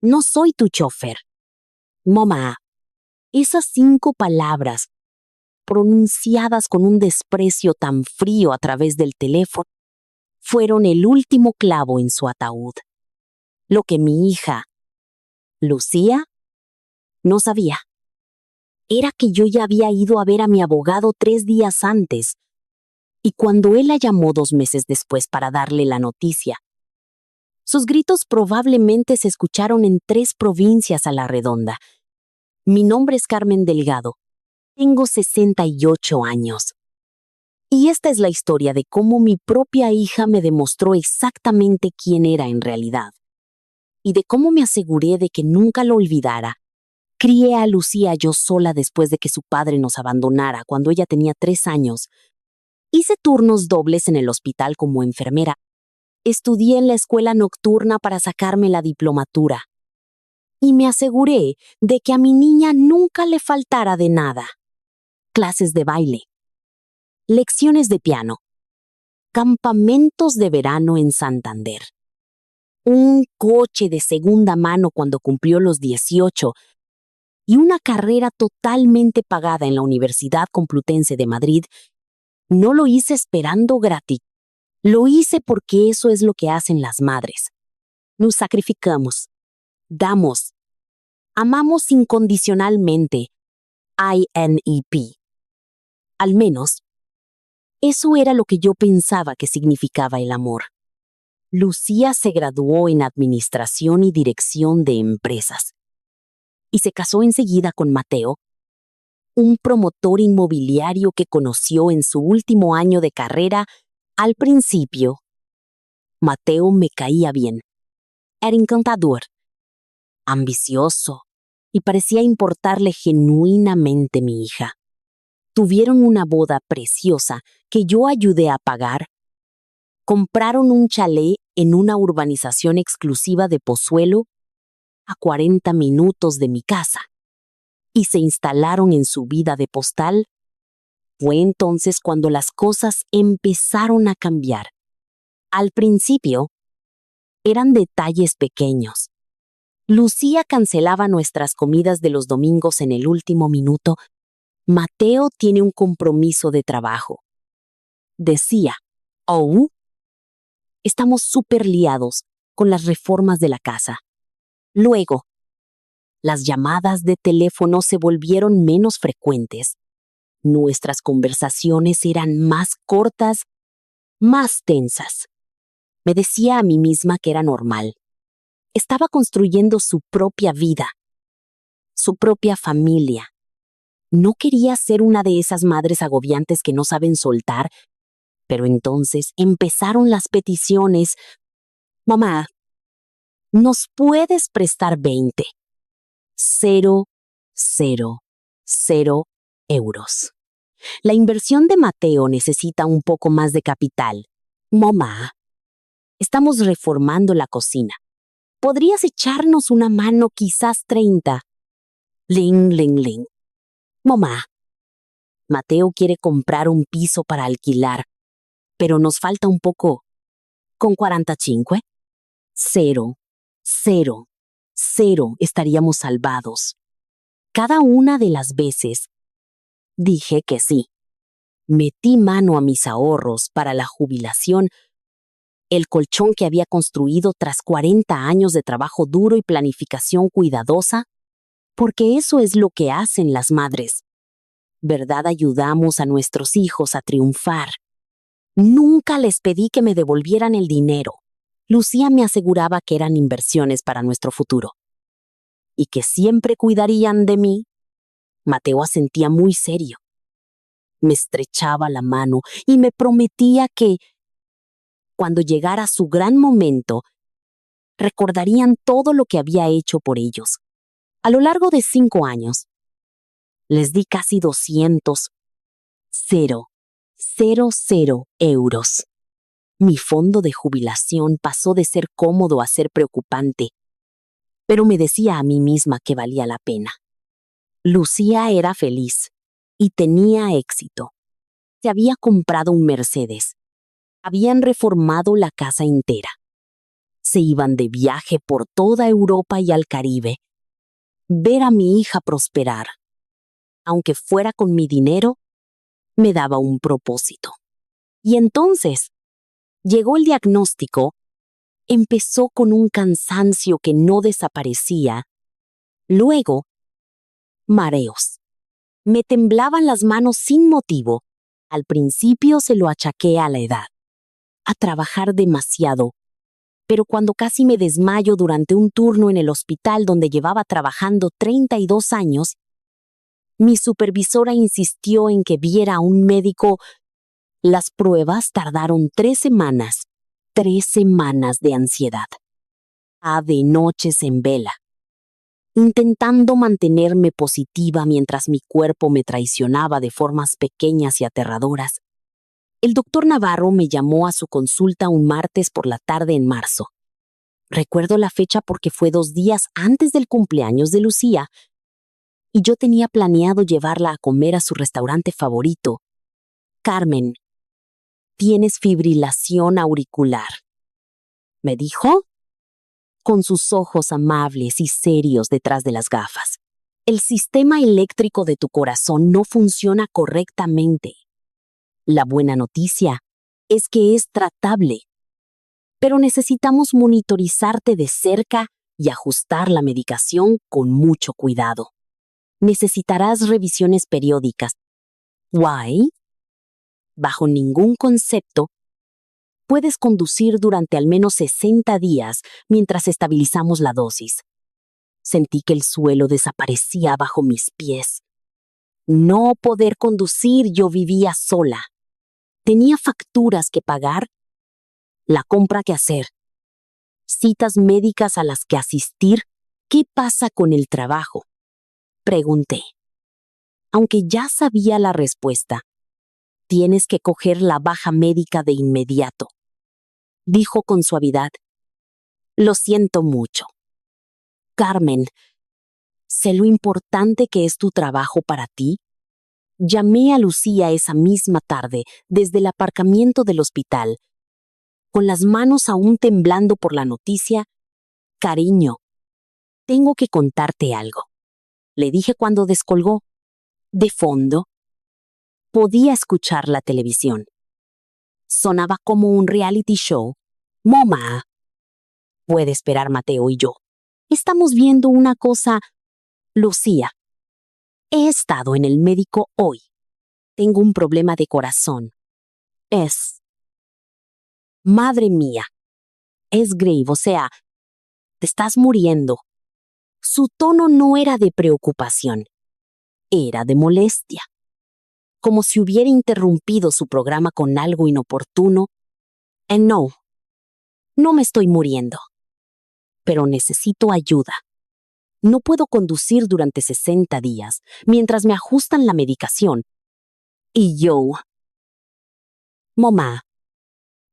No soy tu chofer. Mamá, esas 5 palabras, pronunciadas con un desprecio tan frío a través del teléfono, fueron el último clavo en su ataúd. Lo que mi hija, Lucía, no sabía era que yo ya había ido a ver a mi abogado 3 días antes, y cuando él la llamó 2 meses después para darle la noticia, sus gritos probablemente se escucharon en 3 provincias a la redonda. Mi nombre es Carmen Delgado. Tengo 68 años. Y esta es la historia de cómo mi propia hija me demostró exactamente quién era en realidad. Y de cómo me aseguré de que nunca lo olvidara. Crié a Lucía yo sola después de que su padre nos abandonara cuando ella tenía 3 años. Hice turnos dobles en el hospital como enfermera. Estudié en la escuela nocturna para sacarme la diplomatura. Y me aseguré de que a mi niña nunca le faltara de nada. Clases de baile, lecciones de piano, campamentos de verano en Santander, un coche de segunda mano cuando cumplió los 18 y una carrera totalmente pagada en la Universidad Complutense de Madrid. No lo hice esperando gratis. Lo hice porque eso es lo que hacen las madres. Nos sacrificamos, damos, amamos incondicionalmente. INEP. Al menos, eso era lo que yo pensaba que significaba el amor. Lucía se graduó en Administración y Dirección de Empresas y se casó enseguida con Mateo, un promotor inmobiliario que conoció en su último año de carrera. Al principio, Mateo me caía bien. Era encantador, ambicioso y parecía importarle genuinamente mi hija. Tuvieron una boda preciosa que yo ayudé a pagar. Compraron un chalet en una urbanización exclusiva de Pozuelo, a 40 minutos de mi casa, y se instalaron en su vida de postal. Fue entonces cuando las cosas empezaron a cambiar. Al principio, eran detalles pequeños. Lucía cancelaba nuestras comidas de los domingos en el último minuto. Mateo tiene un compromiso de trabajo. Decía, oh, estamos súper liados con las reformas de la casa. Luego, las llamadas de teléfono se volvieron menos frecuentes. Nuestras conversaciones eran más cortas, más tensas. Me decía a mí misma que era normal. Estaba construyendo su propia vida, su propia familia. No quería ser una de esas madres agobiantes que no saben soltar, pero entonces empezaron las peticiones. Mamá, ¿nos puedes prestar 20? 0,0 euros. La inversión de Mateo necesita un poco más de capital. Mamá, estamos reformando la cocina. ¿Podrías echarnos una mano, quizás 30? Ling, ling, ling. Mamá, Mateo quiere comprar un piso para alquilar, pero nos falta un poco. ¿Con 45? 0,0 estaríamos salvados. Cada una de las veces dije que sí. Metí mano a mis ahorros para la jubilación, el colchón que había construido tras 40 años de trabajo duro y planificación cuidadosa, porque eso es lo que hacen las madres. ¿Verdad? Ayudamos a nuestros hijos a triunfar. Nunca les pedí que me devolvieran el dinero. Lucía me aseguraba que eran inversiones para nuestro futuro y que siempre cuidarían de mí. Mateo asentía muy serio. Me estrechaba la mano y me prometía que, cuando llegara su gran momento, recordarían todo lo que había hecho por ellos. A lo largo de 5 años, les di casi 200, 0,0 euros. Mi fondo de jubilación pasó de ser cómodo a ser preocupante, pero me decía a mí misma que valía la pena. Lucía era feliz y tenía éxito. Se había comprado un Mercedes. Habían reformado la casa entera. Se iban de viaje por toda Europa y al Caribe. Ver a mi hija prosperar, aunque fuera con mi dinero, me daba un propósito. Y entonces, llegó el diagnóstico. Empezó con un cansancio que no desaparecía. Luego, mareos. Me temblaban las manos sin motivo. Al principio se lo achaqué a la edad, a trabajar demasiado. Pero cuando casi me desmayo durante un turno en el hospital donde llevaba trabajando 32 años, mi supervisora insistió en que viera a un médico. Las pruebas tardaron 3 semanas. 3 semanas de ansiedad. De noches en vela, intentando mantenerme positiva mientras mi cuerpo me traicionaba de formas pequeñas y aterradoras. El doctor Navarro me llamó a su consulta un martes por la tarde en marzo. Recuerdo la fecha porque fue 2 días antes del cumpleaños de Lucía y yo tenía planeado llevarla a comer a su restaurante favorito. Carmen, tienes fibrilación auricular, me dijo, con sus ojos amables y serios detrás de las gafas. El sistema eléctrico de tu corazón no funciona correctamente. La buena noticia es que es tratable, pero necesitamos monitorizarte de cerca y ajustar la medicación con mucho cuidado. Necesitarás revisiones periódicas. ¿Why? Bajo ningún concepto puedes conducir durante al menos 60 días mientras estabilizamos la dosis. Sentí que el suelo desaparecía bajo mis pies. No poder conducir, yo vivía sola. Tenía facturas que pagar, la compra que hacer, citas médicas a las que asistir. ¿Qué pasa con el trabajo?, pregunté. Aunque ya sabía la respuesta, tienes que coger la baja médica de inmediato, dijo con suavidad. Lo siento mucho. Carmen, sé lo importante que es tu trabajo para ti. Llamé a Lucía esa misma tarde desde el aparcamiento del hospital, con las manos aún temblando por la noticia. Cariño, tengo que contarte algo, le dije cuando descolgó. De fondo, podía escuchar la televisión. Sonaba como un reality show. Mamá, puede esperar Mateo y yo. Estamos viendo una cosa. Lucía, he estado en el médico hoy. Tengo un problema de corazón. Madre mía, es grave, o sea, te estás muriendo. Su tono no era de preocupación, era de molestia. Como si hubiera interrumpido su programa con algo inoportuno. No me estoy muriendo, pero necesito ayuda. No puedo conducir durante 60 días mientras me ajustan la medicación. Y yo, mamá,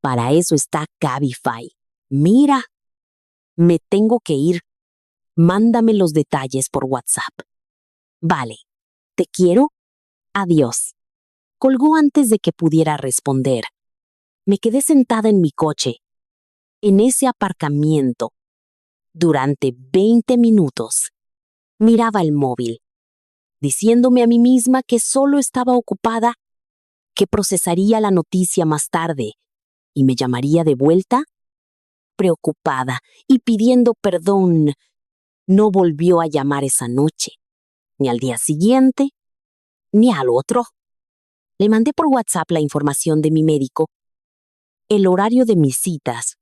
para eso está Cabify. Mira, me tengo que ir. Mándame los detalles por WhatsApp. Vale, te quiero. Adiós. Colgó antes de que pudiera responder. Me quedé sentada en mi coche, en ese aparcamiento, durante 20 minutos. Miraba el móvil, diciéndome a mí misma que solo estaba ocupada, que procesaría la noticia más tarde y me llamaría de vuelta. Preocupada y pidiendo perdón, no volvió a llamar esa noche, ni al día siguiente, ni al otro. Le mandé por WhatsApp la información de mi médico, el horario de mis citas,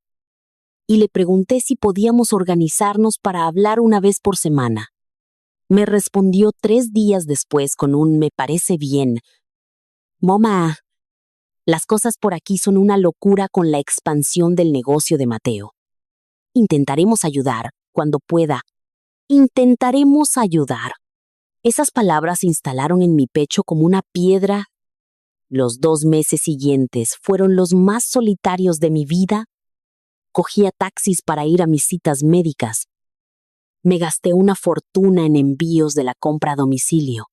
y le pregunté si podíamos organizarnos para hablar una vez por semana. Me respondió 3 días después con un me parece bien. Mamá, las cosas por aquí son una locura con la expansión del negocio de Mateo. Intentaremos ayudar cuando pueda. Intentaremos ayudar. Esas palabras se instalaron en mi pecho como una piedra. Los 2 meses siguientes fueron los más solitarios de mi vida. Cogía taxis para ir a mis citas médicas. Me gasté una fortuna en envíos de la compra a domicilio.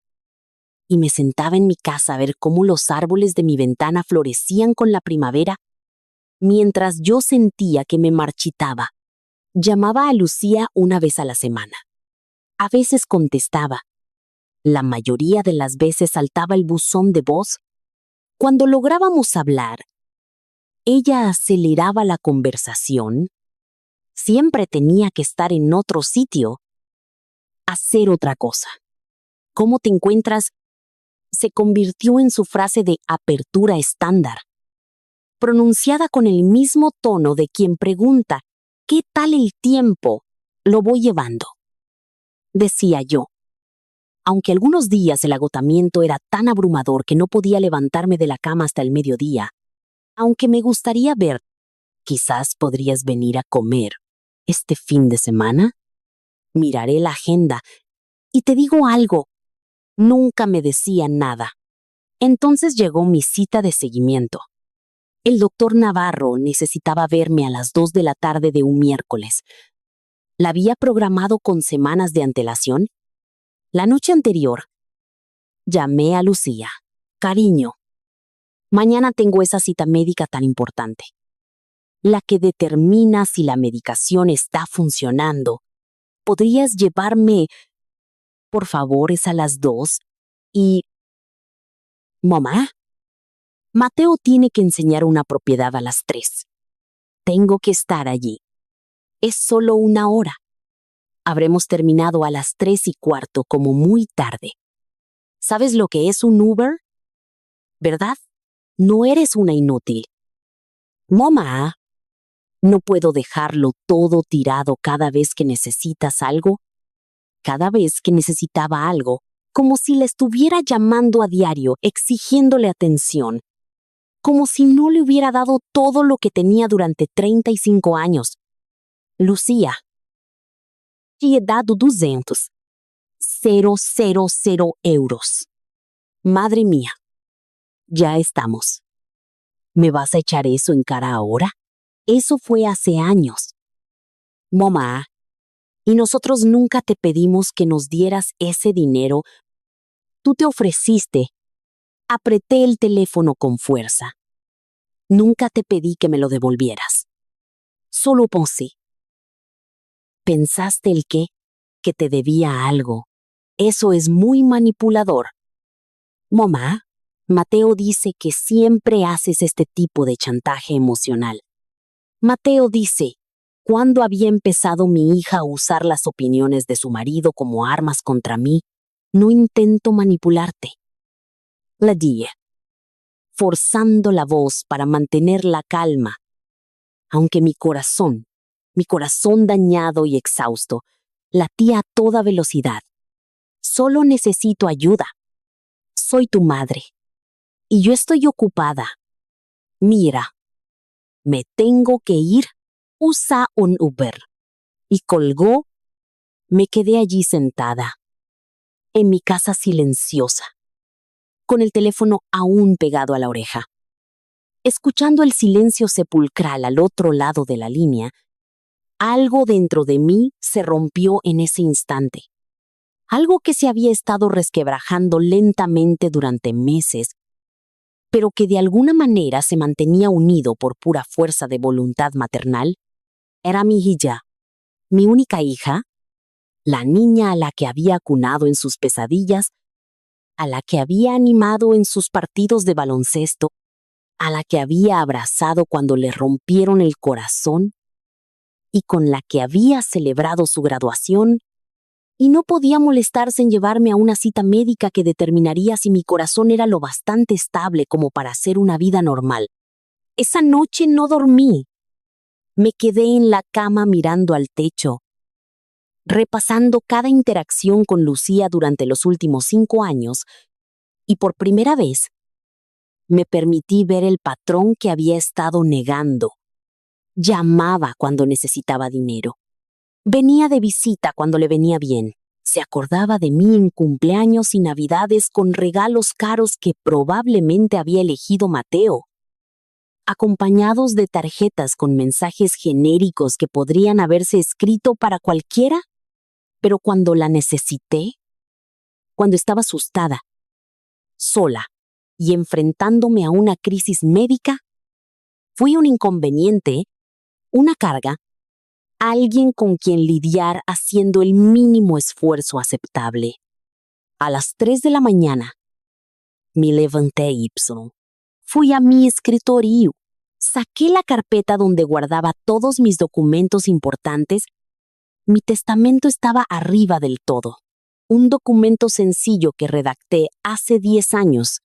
Y me sentaba en mi casa a ver cómo los árboles de mi ventana florecían con la primavera, mientras yo sentía que me marchitaba. Llamaba a Lucía una vez a la semana. A veces contestaba. La mayoría de las veces saltaba el buzón de voz. Cuando lográbamos hablar, ella aceleraba la conversación. Siempre tenía que estar en otro sitio, hacer otra cosa. ¿Cómo te encuentras? Se convirtió en su frase de apertura estándar, pronunciada con el mismo tono de quien pregunta, ¿qué tal el tiempo? Lo voy llevando, decía yo. Aunque algunos días el agotamiento era tan abrumador que no podía levantarme de la cama hasta el mediodía, aunque me gustaría ver, quizás podrías venir a comer este fin de semana. Miraré la agenda y te digo algo. Nunca me decía nada. Entonces llegó mi cita de seguimiento. El doctor Navarro necesitaba verme a las 2 de la tarde de un miércoles. La había programado con semanas de antelación. La noche anterior, llamé a Lucía. Cariño, mañana tengo esa cita médica tan importante, la que determina si la medicación está funcionando. ¿Podrías llevarme? Por favor, es a las 2. Y... Mamá, Mateo tiene que enseñar una propiedad a las 3. Tengo que estar allí. Es solo 1 hora. Habremos terminado a las 3:15 como muy tarde. ¿Sabes lo que es un Uber? ¿Verdad? No eres una inútil. Mamá, no puedo dejarlo todo tirado cada vez que necesitas algo. Cada vez que necesitaba algo, como si le estuviera llamando a diario, exigiéndole atención. Como si no le hubiera dado todo lo que tenía durante 35 años. Lucía, tinha dado 200. 000 euros. Madre mía, ya estamos. ¿Me vas a echar eso en cara ahora? Eso fue hace años. Mamá, y nosotros nunca te pedimos que nos dieras ese dinero. Tú te ofreciste. Apreté el teléfono con fuerza. Nunca te pedí que me lo devolvieras. Solo pensé. ¿Pensaste el qué? Que te debía algo. Eso es muy manipulador. Mamá, Mateo dice que siempre haces este tipo de chantaje emocional. Mateo dice, ¿cuándo había empezado mi hija a usar las opiniones de su marido como armas contra mí? No intento manipularte. Le dije, forzando la voz para mantener la calma, aunque mi corazón dañado y exhausto, latía a toda velocidad. Solo necesito ayuda. Soy tu madre. Y yo estoy ocupada. Mira, me tengo que ir. Usa un Uber. Y colgó. Me quedé allí sentada, en mi casa silenciosa, con el teléfono aún pegado a la oreja. Escuchando el silencio sepulcral al otro lado de la línea, algo dentro de mí se rompió en ese instante. Algo que se había estado resquebrajando lentamente durante meses, pero que de alguna manera se mantenía unido por pura fuerza de voluntad maternal, era mi hija, mi única hija, la niña a la que había acunado en sus pesadillas, a la que había animado en sus partidos de baloncesto, a la que había abrazado cuando le rompieron el corazón y con la que había celebrado su graduación, y no podía molestarse en llevarme a una cita médica que determinaría si mi corazón era lo bastante estable como para hacer una vida normal. Esa noche no dormí. Me quedé en la cama mirando al techo, repasando cada interacción con Lucía durante los últimos 5 años, y por primera vez me permití ver el patrón que había estado negando. Llamaba cuando necesitaba dinero. Venía de visita cuando le venía bien. Se acordaba de mí en cumpleaños y navidades con regalos caros que probablemente había elegido Mateo, acompañados de tarjetas con mensajes genéricos que podrían haberse escrito para cualquiera. Pero cuando la necesité, cuando estaba asustada, sola y enfrentándome a una crisis médica, fui un inconveniente, una carga, alguien con quien lidiar haciendo el mínimo esfuerzo aceptable. A las 3 de la mañana, me levanté Fui a mi escritorio. Saqué la carpeta donde guardaba todos mis documentos importantes. Mi testamento estaba arriba del todo. Un documento sencillo que redacté hace 10 años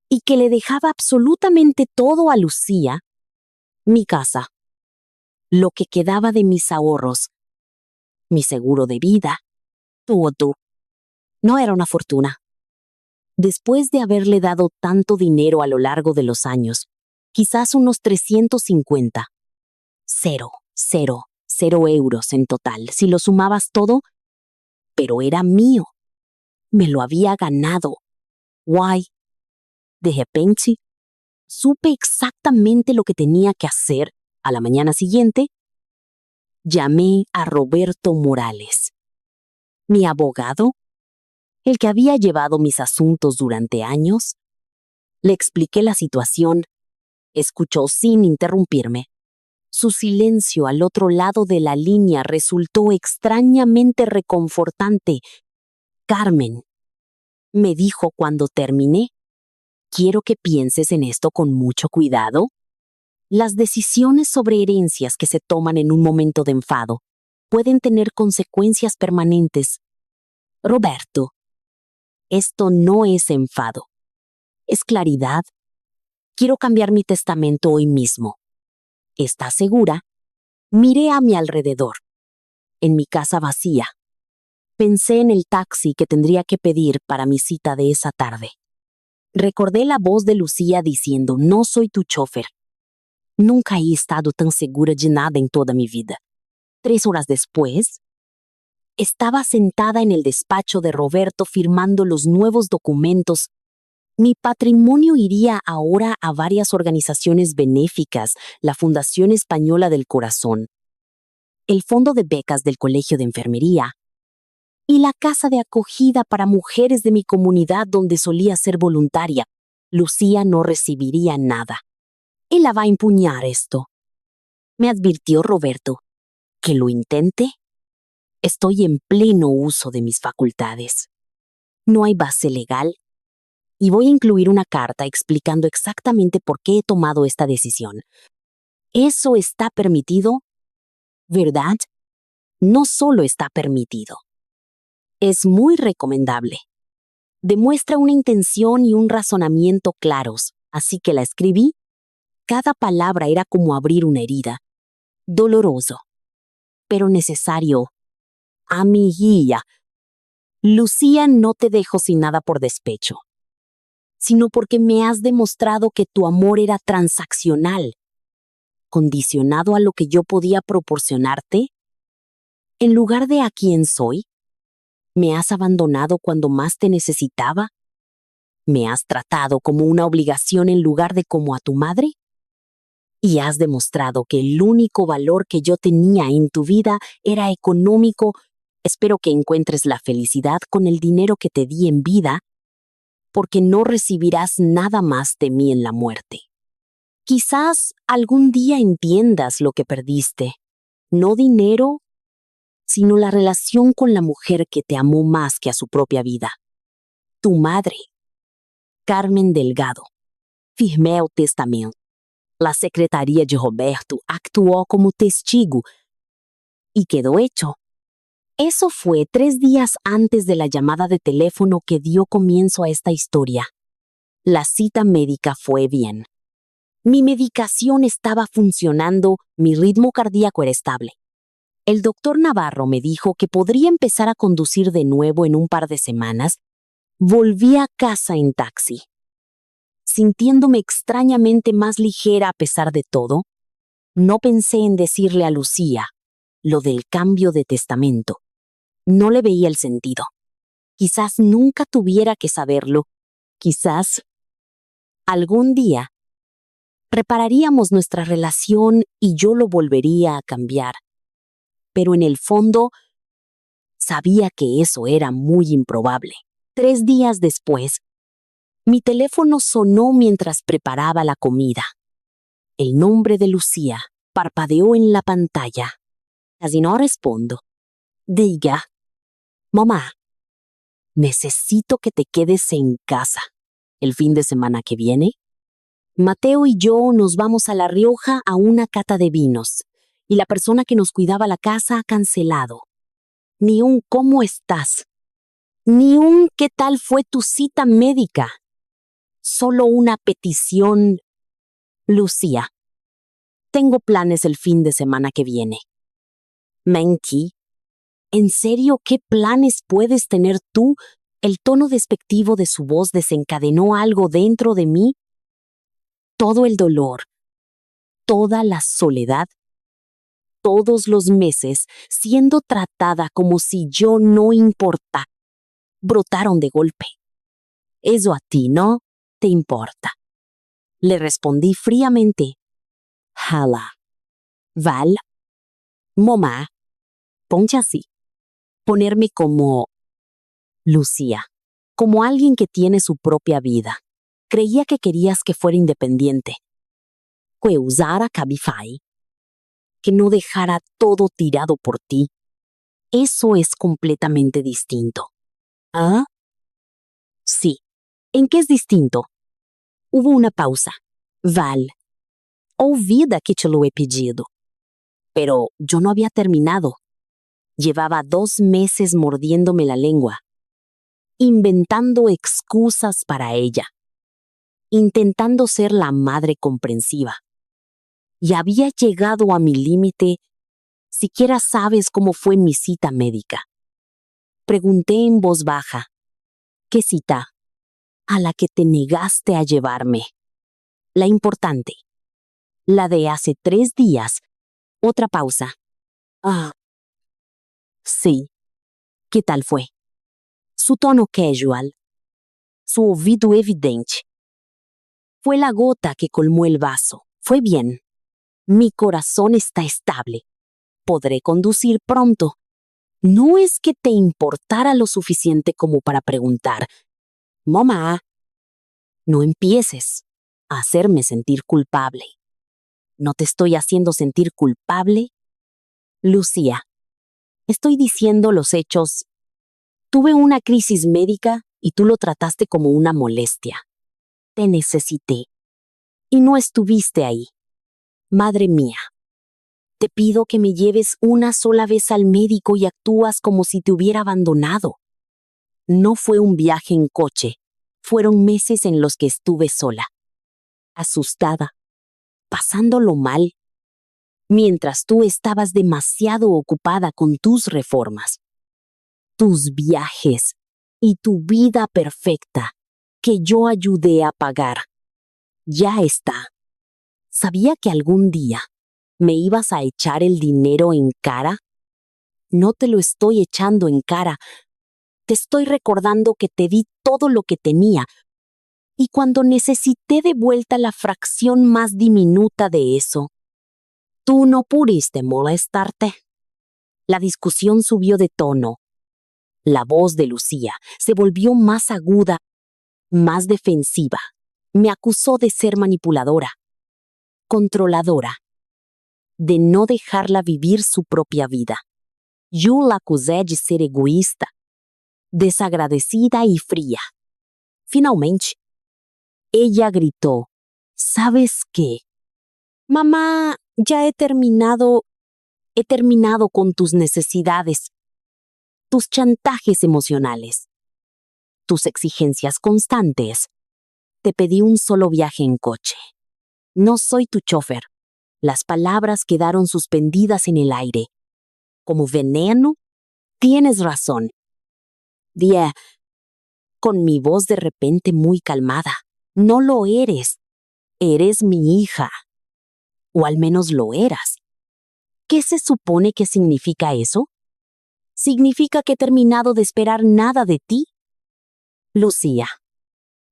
y que le dejaba absolutamente todo a Lucía, mi casa, lo que quedaba de mis ahorros, mi seguro de vida, todo. No era una fortuna. Después de haberle dado tanto dinero a lo largo de los años, quizás unos 350. Cero euros en total, si lo sumabas todo, pero era mío. Me lo había ganado. Guay. De repente, supe exactamente lo que tenía que hacer. A la mañana siguiente, llamé a Roberto Morales, mi abogado, el que había llevado mis asuntos durante años. Le expliqué la situación. Escuchó sin interrumpirme. Su silencio al otro lado de la línea resultó extrañamente reconfortante. Carmen, me dijo cuando terminé, quiero que pienses en esto con mucho cuidado. Las decisiones sobre herencias que se toman en un momento de enfado pueden tener consecuencias permanentes. Roberto, esto no es enfado, es claridad. Quiero cambiar mi testamento hoy mismo. ¿Estás segura? Miré a mi alrededor. En mi casa vacía. Pensé en el taxi que tendría que pedir para mi cita de esa tarde. Recordé la voz de Lucía diciendo, no soy tu chofer. Nunca he estado tan segura de nada en toda mi vida. 3 horas después, estaba sentada en el despacho de Roberto firmando los nuevos documentos. Mi patrimonio iría ahora a varias organizaciones benéficas, la Fundación Española del Corazón, el Fondo de Becas del Colegio de Enfermería y la casa de acogida para mujeres de mi comunidad donde solía ser voluntaria. Lucía no recibiría nada. Él la va a empuñar esto. Me advirtió Roberto. ¿Que lo intente? Estoy en pleno uso de mis facultades. No hay base legal y voy a incluir una carta explicando exactamente por qué he tomado esta decisión. Eso está permitido, ¿verdad? No solo está permitido. Es muy recomendable. Demuestra una intención y un razonamiento claros, así que la escribí. Cada palabra era como abrir una herida. Doloroso, pero necesario. Amiguilla, Lucía, no te dejo sin nada por despecho, sino porque me has demostrado que tu amor era transaccional, condicionado a lo que yo podía proporcionarte. En lugar de a quién soy, me has abandonado cuando más te necesitaba. Me has tratado como una obligación en lugar de como a tu madre. Y has demostrado que el único valor que yo tenía en tu vida era económico. Espero que encuentres la felicidad con el dinero que te di en vida, porque no recibirás nada más de mí en la muerte. Quizás algún día entiendas lo que perdiste. No dinero, sino la relación con la mujer que te amó más que a su propia vida. Tu madre, Carmen Delgado. Firmé el testamento. La secretaría de Roberto actuó como testigo y quedó hecho. Eso fue 3 días antes de la llamada de teléfono que dio comienzo a esta historia. La cita médica fue bien. Mi medicación estaba funcionando, mi ritmo cardíaco era estable. El doctor Navarro me dijo que podría empezar a conducir de nuevo en un par de semanas. Volví a casa en taxi. Sintiéndome extrañamente más ligera a pesar de todo, no pensé en decirle a Lucía lo del cambio de testamento. No le veía el sentido. Quizás nunca tuviera que saberlo. Quizás algún día repararíamos nuestra relación y yo lo volvería a cambiar. Pero en el fondo, sabía que eso era muy improbable. 3 días después, mi teléfono sonó mientras preparaba la comida. El nombre de Lucía parpadeó en la pantalla. Casi no respondo. Diga, mamá, necesito que te quedes en casa el fin de semana que viene. Mateo y yo nos vamos a La Rioja a una cata de vinos y la persona que nos cuidaba la casa ha cancelado. Ni un ¿cómo estás? Ni un ¿qué tal fue tu cita médica? Solo una petición. Lucía, tengo planes el fin de semana que viene. Menki, ¿en serio qué planes puedes tener tú? El tono despectivo de su voz desencadenó algo dentro de mí. Todo el dolor, toda la soledad, todos los meses siendo tratada como si yo no importa, brotaron de golpe. Eso a ti no te importa. Le respondí fríamente. Jala. Val. Mamá. Ponte así. Ponerme como Lucía, como alguien que tiene su propia vida. Creía que querías que fuera independiente, que usara Cabify, que no dejara todo tirado por ti. Eso es completamente distinto. ¿Ah? Sí. ¿En qué es distinto? Hubo una pausa. Val, olvida que te lo he pedido. Pero yo no había terminado. Llevaba 2 meses mordiéndome la lengua, inventando excusas para ella, intentando ser la madre comprensiva. Y había llegado a mi límite. Siquiera sabes cómo fue mi cita médica. Pregunté en voz baja. ¿Qué cita? A la que te negaste a llevarme. La importante. La de hace 3 días. Otra pausa. Ah. Sí. ¿Qué tal fue? Su tono casual. Su oído evidente. Fue la gota que colmó el vaso. Fue bien. Mi corazón está estable. Podré conducir pronto. No es que te importara lo suficiente como para preguntar. Mamá, no empieces a hacerme sentir culpable. ¿No te estoy haciendo sentir culpable? Lucía, estoy diciendo los hechos. Tuve una crisis médica y tú lo trataste como una molestia. Te necesité y no estuviste ahí. Madre mía, te pido que me lleves una sola vez al médico y actúas como si te hubiera abandonado. No fue un viaje en coche, fueron meses en los que estuve sola, asustada, pasándolo mal, mientras tú estabas demasiado ocupada con tus reformas, tus viajes y tu vida perfecta que yo ayudé a pagar. Ya está. ¿Sabía que algún día me ibas a echar el dinero en cara? No te lo estoy echando en cara. Te estoy recordando que te di todo lo que tenía y cuando necesité de vuelta la fracción más diminuta de eso, tú no pudiste molestarte. La discusión subió de tono. La voz de Lucía se volvió más aguda, más defensiva. Me acusó de ser manipuladora, controladora, de no dejarla vivir su propia vida. Yo la acusé de ser egoísta, desagradecida y fría. Finalmente, ella gritó, ¿sabes qué? Mamá, ya he terminado con tus necesidades, tus chantajes emocionales, tus exigencias constantes. Te pedí un solo viaje en coche. No soy tu chofer. Las palabras quedaron suspendidas en el aire. Como veneno, tienes razón. Dije, con mi voz de repente muy calmada. No lo eres. Eres mi hija. O al menos lo eras. ¿Qué se supone que significa eso? ¿Significa que he terminado de esperar nada de ti? Lucía,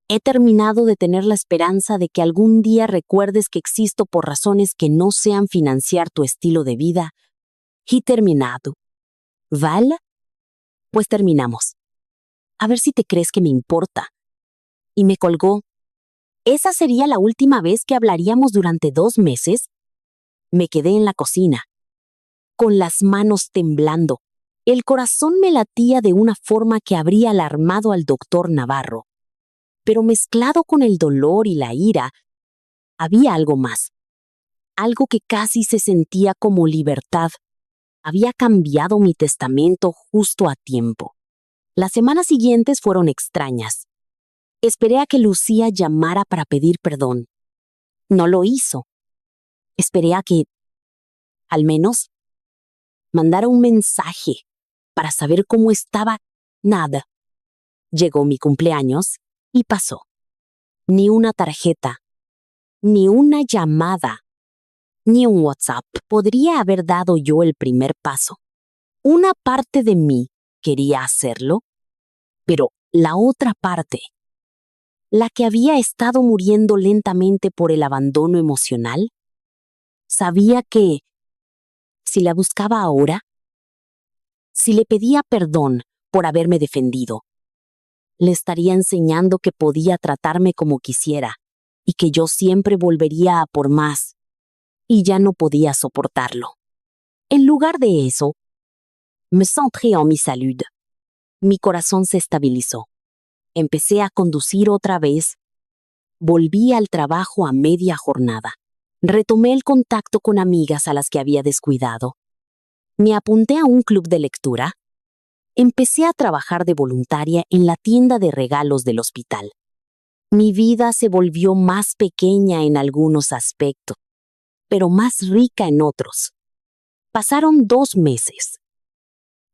he terminado de tener la esperanza de que algún día recuerdes que existo por razones que no sean financiar tu estilo de vida. Y terminado. ¿Vale? Pues terminamos. A ver si te crees que me importa. Y me colgó. ¿Esa sería la última vez que hablaríamos durante 2 meses? Me quedé en la cocina. con las manos temblando. El corazón me latía de una forma que habría alarmado al doctor Navarro. Pero mezclado con el dolor y la ira, había algo más. Algo que casi se sentía como libertad. Había cambiado mi testamento justo a tiempo. Las semanas siguientes fueron extrañas. Esperé a que Lucía llamara para pedir perdón. No lo hizo. Esperé a que, al menos, mandara un mensaje para saber cómo estaba. Nada. Llegó mi cumpleaños y pasó. Ni una tarjeta, ni una llamada, ni un WhatsApp. Podría haber dado yo el primer paso. Una parte de mí quería hacerlo, pero la otra parte, la que había estado muriendo lentamente por el abandono emocional, sabía que, si la buscaba ahora, si le pedía perdón por haberme defendido, le estaría enseñando que podía tratarme como quisiera y que yo siempre volvería a por más, y ya no podía soportarlo. En lugar de eso, me centré en mi salud. Mi corazón se estabilizó. Empecé a conducir otra vez. Volví al trabajo a media jornada. Retomé el contacto con amigas a las que había descuidado. Me apunté a un club de lectura. Empecé a trabajar de voluntaria en la tienda de regalos del hospital. Mi vida se volvió más pequeña en algunos aspectos, pero más rica en otros. Pasaron 2 meses.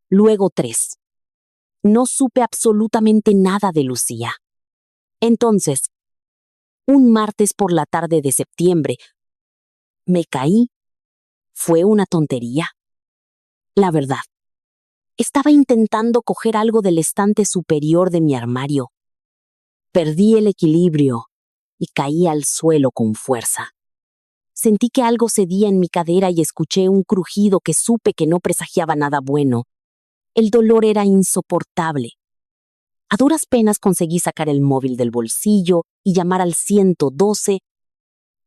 Luego 3. No supe absolutamente nada de Lucía. Entonces, un martes por la tarde de septiembre, me caí. Fue una tontería. La verdad, estaba intentando coger algo del estante superior de mi armario. Perdí el equilibrio y caí al suelo con fuerza. Sentí que algo cedía en mi cadera y escuché un crujido que supe que no presagiaba nada bueno. El dolor era insoportable. A duras penas conseguí sacar el móvil del bolsillo y llamar al 112.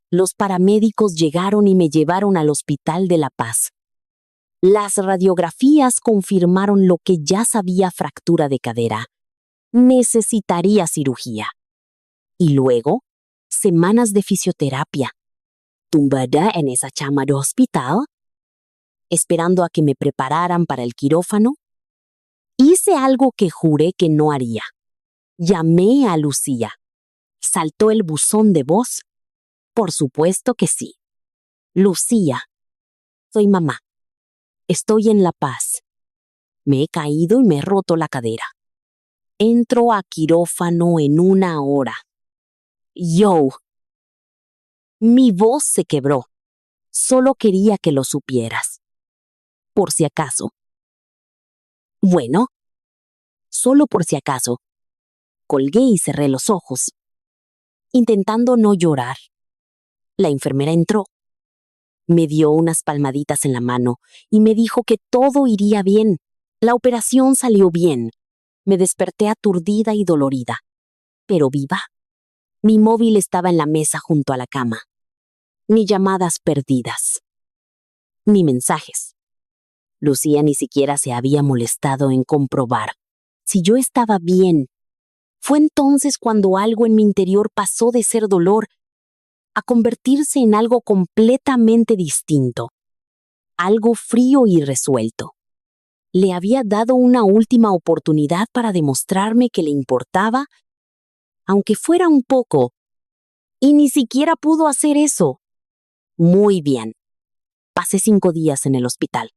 Los paramédicos llegaron y me llevaron al Hospital de La Paz. Las radiografías confirmaron lo que ya sabía: fractura de cadera. Necesitaría cirugía. Y luego, semanas de fisioterapia. Tumbada en esa cama de hospital, esperando a que me prepararan para el quirófano, hice algo que juré que no haría. Llamé a Lucía. ¿Saltó el buzón de voz? Por supuesto que sí. Lucía, soy mamá. Estoy en La Paz. Me he caído y me he roto la cadera. Entro a quirófano en 1 hora. Yo. Mi voz se quebró. Solo quería que lo supieras. Por si acaso. Bueno, solo por si acaso. Colgué y cerré los ojos, intentando no llorar. La enfermera entró. Me dio unas palmaditas en la mano y me dijo que todo iría bien. La operación salió bien. Me desperté aturdida y dolorida, pero viva. Mi móvil estaba en la mesa junto a la cama. Ni llamadas perdidas, ni mensajes. Lucía ni siquiera se había molestado en comprobar si yo estaba bien. Fue entonces cuando algo en mi interior pasó de ser dolor a convertirse en algo completamente distinto, algo frío y resuelto. Le había dado una última oportunidad para demostrarme que le importaba, aunque fuera un poco, y ni siquiera pudo hacer eso. Muy bien. Pasé 5 días en el hospital.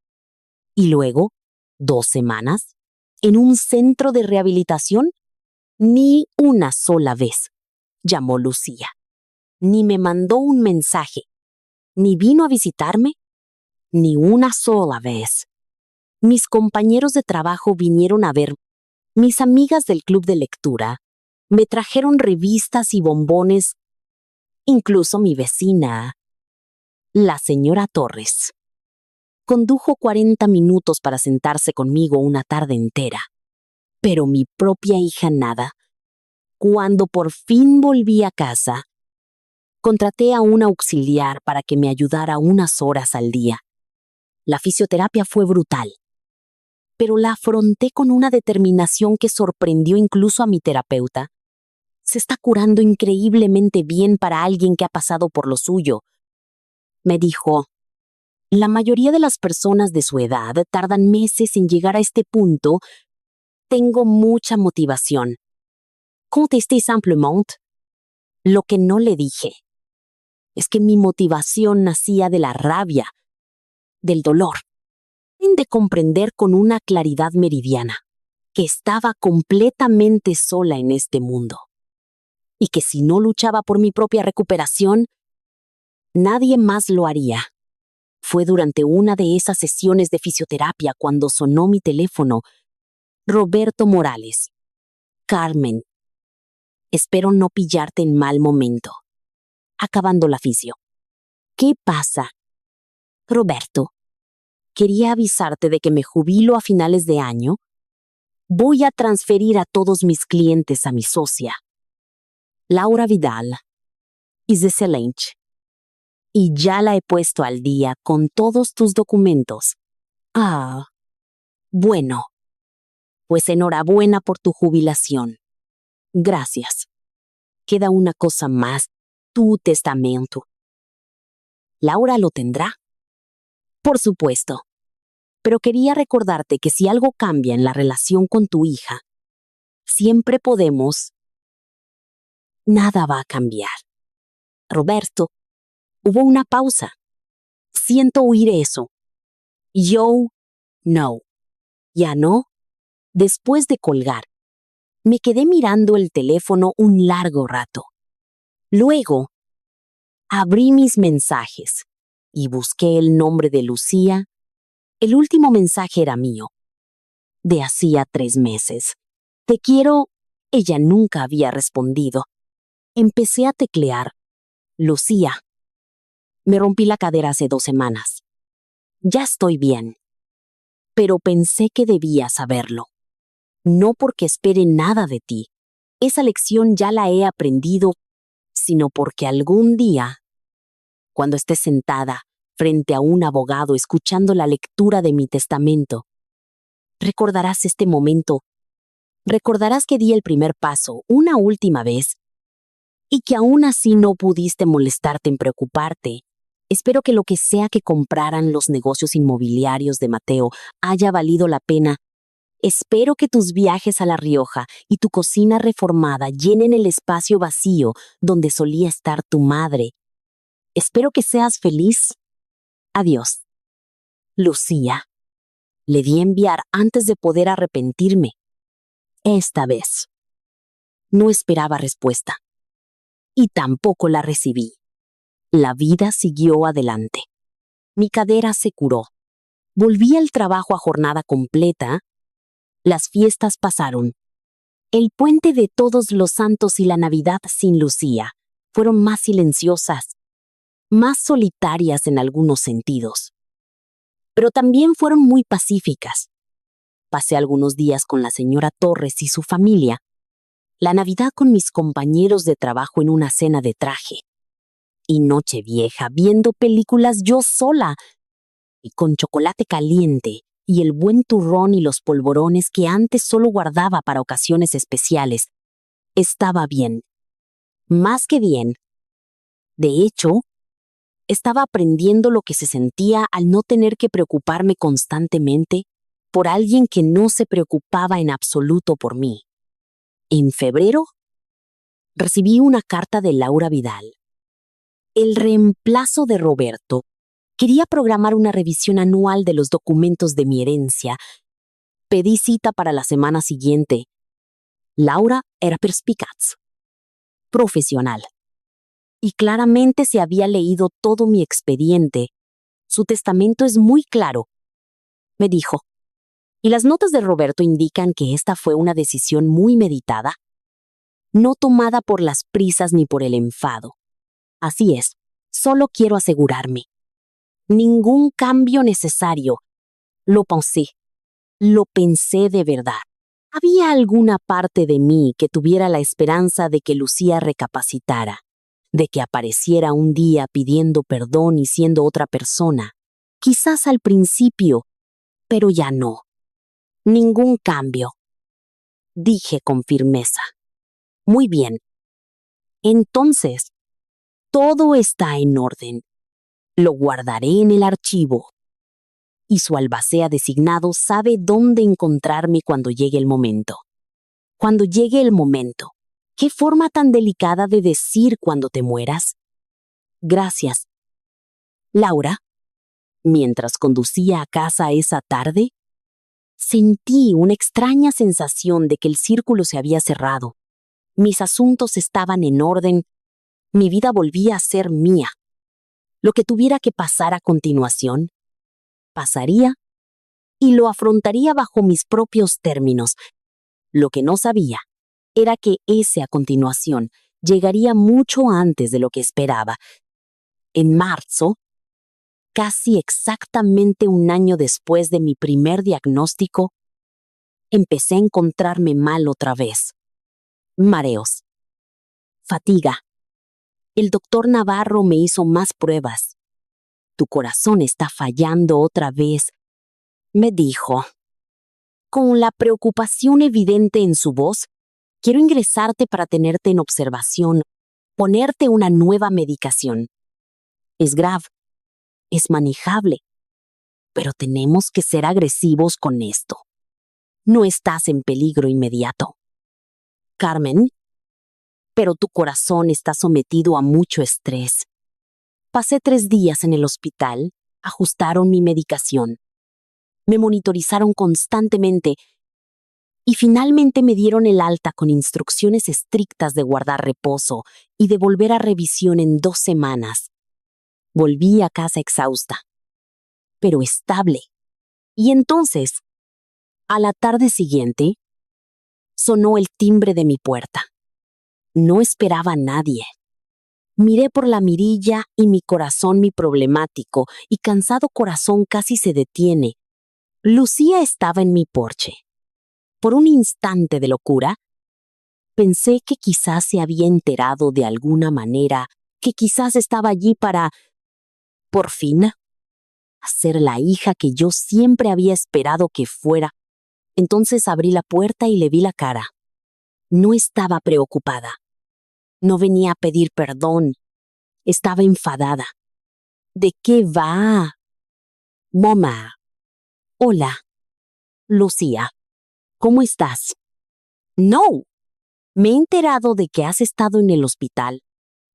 Y luego, 2 semanas, en un centro de rehabilitación. Ni una sola vez llamó Lucía, ni me mandó un mensaje, ni vino a visitarme, ni una sola vez. Mis compañeros de trabajo vinieron a ver. Mis amigas del club de lectura me trajeron revistas y bombones. Incluso mi vecina, la señora Torres, condujo 40 minutos para sentarse conmigo una tarde entera. Pero mi propia hija nada. Cuando por fin volví a casa, contraté a una auxiliar para que me ayudara unas horas al día. La fisioterapia fue brutal, pero la afronté con una determinación que sorprendió incluso a mi terapeuta. Se está curando increíblemente bien para alguien que ha pasado por lo suyo, me dijo. La mayoría de las personas de su edad tardan meses en llegar a este punto. Tengo mucha motivación. Contesté simplement. Lo que no le dije es que mi motivación nacía de la rabia, del dolor, de comprender con una claridad meridiana que estaba completamente sola en este mundo y que si no luchaba por mi propia recuperación, nadie más lo haría. Fue durante una de esas sesiones de fisioterapia cuando sonó mi teléfono. Roberto Morales. Carmen. Espero no pillarte en mal momento. Acabando la fisio. ¿Qué pasa? Roberto. Quería avisarte de que me jubilo a finales de año. Voy a transferir a todos mis clientes a mi socia, Laura Vidal. Es excelente. Y ya la he puesto al día con todos tus documentos. Ah, bueno. Pues enhorabuena por tu jubilación. Gracias. Queda una cosa más, tu testamento. ¿Laura lo tendrá? Por supuesto. Pero quería recordarte que si algo cambia en la relación con tu hija, siempre podemos. Nada va a cambiar. Roberto, hubo una pausa. Siento oír eso. Yo, no. ¿Ya no? Después de colgar, me quedé mirando el teléfono un largo rato. Luego, abrí mis mensajes y busqué el nombre de Lucía. El último mensaje era mío, de hacía 3 meses. Te quiero. Ella nunca había respondido. Empecé a teclear. Lucía. Me rompí la cadera hace 2 semanas. Ya estoy bien. Pero pensé que debía saberlo. No porque espere nada de ti. Esa lección ya la he aprendido, sino porque algún día, cuando estés sentada frente a un abogado escuchando la lectura de mi testamento, recordarás este momento. Recordarás que di el primer paso una última vez y que aún así no pudiste molestarte en preocuparte. Espero que lo que sea que compraran los negocios inmobiliarios de Mateo haya valido la pena. Espero que tus viajes a La Rioja y tu cocina reformada llenen el espacio vacío donde solía estar tu madre. Espero que seas feliz. Adiós. Lucía. Le di enviar antes de poder arrepentirme. Esta vez. No esperaba respuesta. Y tampoco la recibí. La vida siguió adelante. Mi cadera se curó. Volví al trabajo a jornada completa. Las fiestas pasaron. El puente de Todos los Santos y la Navidad sin Lucía fueron más silenciosas, más solitarias en algunos sentidos. Pero también fueron muy pacíficas. Pasé algunos días con la señora Torres y su familia. La Navidad con mis compañeros de trabajo en una cena de traje. Y Nochevieja viendo películas yo sola y con chocolate caliente y el buen turrón y los polvorones que antes solo guardaba para ocasiones especiales. Estaba bien. Más que bien. De hecho, estaba aprendiendo lo que se sentía al no tener que preocuparme constantemente por alguien que no se preocupaba en absoluto por mí. En febrero, recibí una carta de Laura Vidal. El reemplazo de Roberto quería programar una revisión anual de los documentos de mi herencia. Pedí cita para la semana siguiente. Laura era perspicaz, profesional, y claramente se había leído todo mi expediente. Su testamento es muy claro, me dijo. Y las notas de Roberto indican que esta fue una decisión muy meditada, no tomada por las prisas ni por el enfado. Así es, solo quiero asegurarme. Ningún cambio necesario. Lo pensé de verdad. Había alguna parte de mí que tuviera la esperanza de que Lucía recapacitara, de que apareciera un día pidiendo perdón y siendo otra persona. Quizás al principio, pero ya no. Ningún cambio, dije con firmeza. Muy bien. Entonces, todo está en orden. Lo guardaré en el archivo. Y su albacea designado sabe dónde encontrarme cuando llegue el momento. Cuando llegue el momento. ¿Qué forma tan delicada de decir cuando te mueras? Gracias. Laura, mientras conducía a casa esa tarde, sentí una extraña sensación de que el círculo se había cerrado. Mis asuntos estaban en orden, mi vida volvía a ser mía. Lo que tuviera que pasar a continuación, pasaría y lo afrontaría bajo mis propios términos. Lo que no sabía era que ese a continuación llegaría mucho antes de lo que esperaba. En marzo, casi exactamente un año después de mi primer diagnóstico, empecé a encontrarme mal otra vez. Mareos. Fatiga. El doctor Navarro me hizo más pruebas. Tu corazón está fallando otra vez, me dijo. Con la preocupación evidente en su voz, quiero ingresarte para tenerte en observación, ponerte una nueva medicación. Es grave, es manejable, pero tenemos que ser agresivos con esto. No estás en peligro inmediato. Carmen, pero tu corazón está sometido a mucho estrés. Pasé 3 días en el hospital, ajustaron mi medicación. Me monitorizaron constantemente y finalmente me dieron el alta con instrucciones estrictas de guardar reposo y de volver a revisión en 2 semanas. Volví a casa exhausta, pero estable. Y entonces, a la tarde siguiente, sonó el timbre de mi puerta. No esperaba a nadie. Miré por la mirilla y mi problemático y cansado corazón casi se detiene. Lucía estaba en mi porche. Por un instante de locura, pensé que quizás se había enterado de alguna manera, que quizás estaba allí para, por fin, ser la hija que yo siempre había esperado que fuera. Entonces abrí la puerta y le vi la cara. No estaba preocupada. No venía a pedir perdón. Estaba enfadada. ¿De qué va? Mamá. Hola. Lucía. ¿Cómo estás? No. Me he enterado de que has estado en el hospital.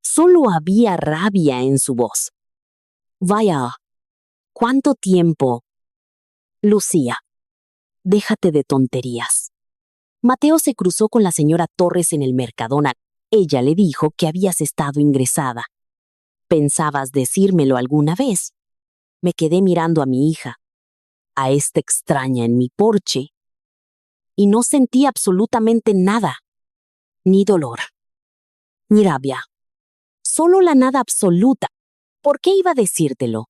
Solo había rabia en su voz. Vaya. ¿Cuánto tiempo? Lucía. Déjate de tonterías. Mateo se cruzó con la señora Torres en el Mercadona. Ella le dijo que habías estado ingresada. ¿Pensabas decírmelo alguna vez? Me quedé mirando a mi hija, a esta extraña en mi porche, y no sentí absolutamente nada, ni dolor, ni rabia. Solo la nada absoluta. ¿Por qué iba a decírtelo?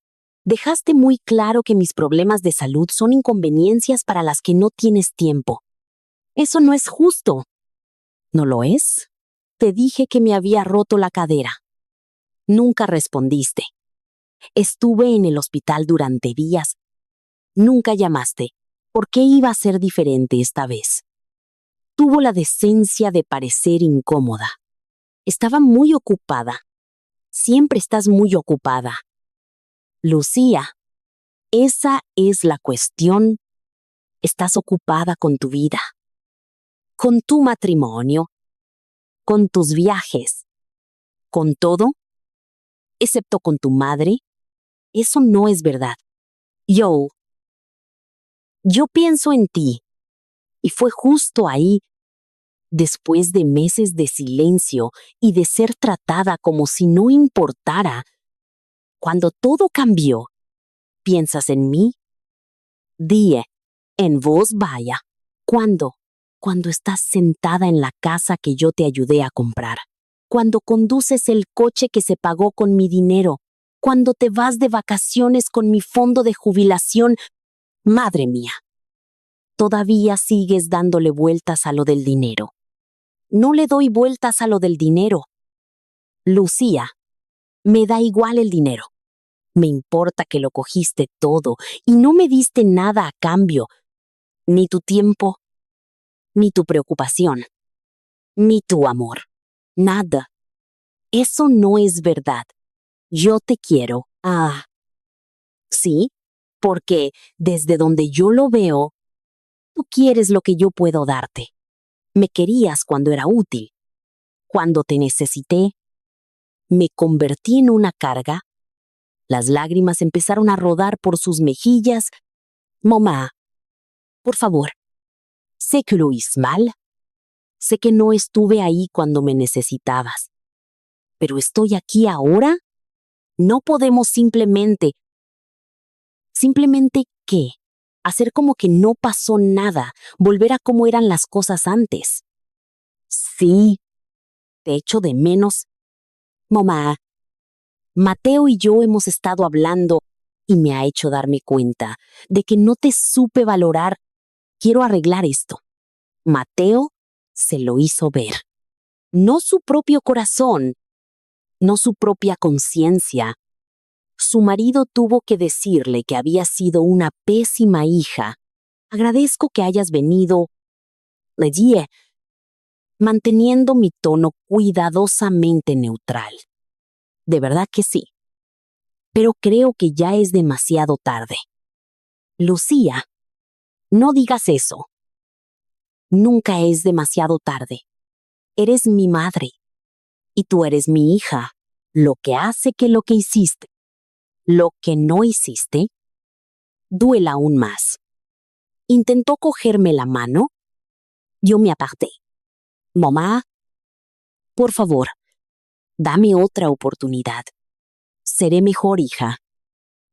Dejaste muy claro que mis problemas de salud son inconveniencias para las que no tienes tiempo. Eso no es justo. ¿No lo es? Te dije que me había roto la cadera. Nunca respondiste. Estuve en el hospital durante días. Nunca llamaste. ¿Por qué iba a ser diferente esta vez? Tuvo la decencia de parecer incómoda. Estaba muy ocupada. Siempre estás muy ocupada. Lucía, esa es la cuestión. Estás ocupada con tu vida, con tu matrimonio, con tus viajes, con todo, excepto con tu madre. Eso no es verdad. Yo pienso en ti, y fue justo ahí, después de meses de silencio y de ser tratada como si no importara, cuando todo cambió. ¿Piensas en mí? Di en voz baja. ¿Cuándo? Cuando estás sentada en la casa que yo te ayudé a comprar. Cuando conduces el coche que se pagó con mi dinero. Cuando te vas de vacaciones con mi fondo de jubilación. Madre mía. Todavía sigues dándole vueltas a lo del dinero. No le doy vueltas a lo del dinero. Lucía, me da igual el dinero. Me importa que lo cogiste todo y no me diste nada a cambio, ni tu tiempo, ni tu preocupación, ni tu amor. Nada. Eso no es verdad. Yo te quiero. Ah, sí, porque desde donde yo lo veo, tú quieres lo que yo puedo darte. Me querías cuando era útil. Cuando te necesité, me convertí en una carga. Las lágrimas empezaron a rodar por sus mejillas. Mamá, por favor, sé que lo hice mal. Sé que no estuve ahí cuando me necesitabas. Pero estoy aquí ahora. No podemos simplemente ¿qué? Hacer como que no pasó nada, volver a cómo eran las cosas antes. Sí, te echo de menos. Mamá, Mateo y yo hemos estado hablando y me ha hecho darme cuenta de que no te supe valorar. Quiero arreglar esto. Mateo se lo hizo ver. No su propio corazón, no su propia conciencia. Su marido tuvo que decirle que había sido una pésima hija. Agradezco que hayas venido. Le dije, manteniendo mi tono cuidadosamente neutral. De verdad que sí. Pero creo que ya es demasiado tarde. Lucía, no digas eso. Nunca es demasiado tarde. Eres mi madre. Y tú eres mi hija. Lo que hace que lo que hiciste, lo que no hiciste, duela aún más. Intentó cogerme la mano. Yo me aparté. Mamá, por favor, dame otra oportunidad. Seré mejor hija.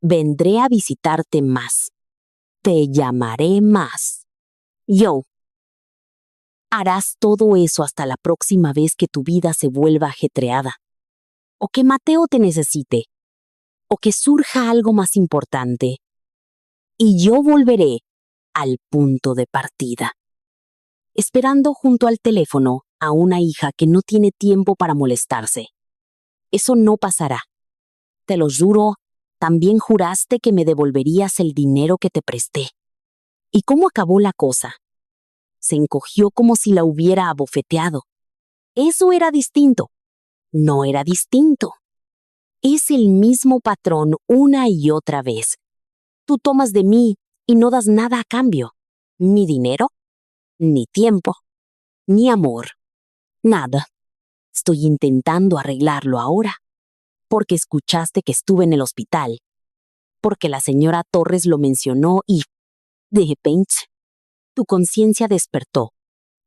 Vendré a visitarte más. Te llamaré más. Yo. Harás todo eso hasta la próxima vez que tu vida se vuelva ajetreada. O que Mateo te necesite. O que surja algo más importante. Y yo volveré al punto de partida. Esperando junto al teléfono a una hija que no tiene tiempo para molestarse. Eso no pasará. Te lo juro, también juraste que me devolverías el dinero que te presté. ¿Y cómo acabó la cosa? Se encogió como si la hubiera abofeteado. Eso era distinto. No era distinto. Es el mismo patrón una y otra vez. Tú tomas de mí y no das nada a cambio. Ni dinero, ni tiempo, ni amor. Nada. Estoy intentando arreglarlo ahora. Porque escuchaste que estuve en el hospital. Porque la señora Torres lo mencionó y, de repente, tu conciencia despertó.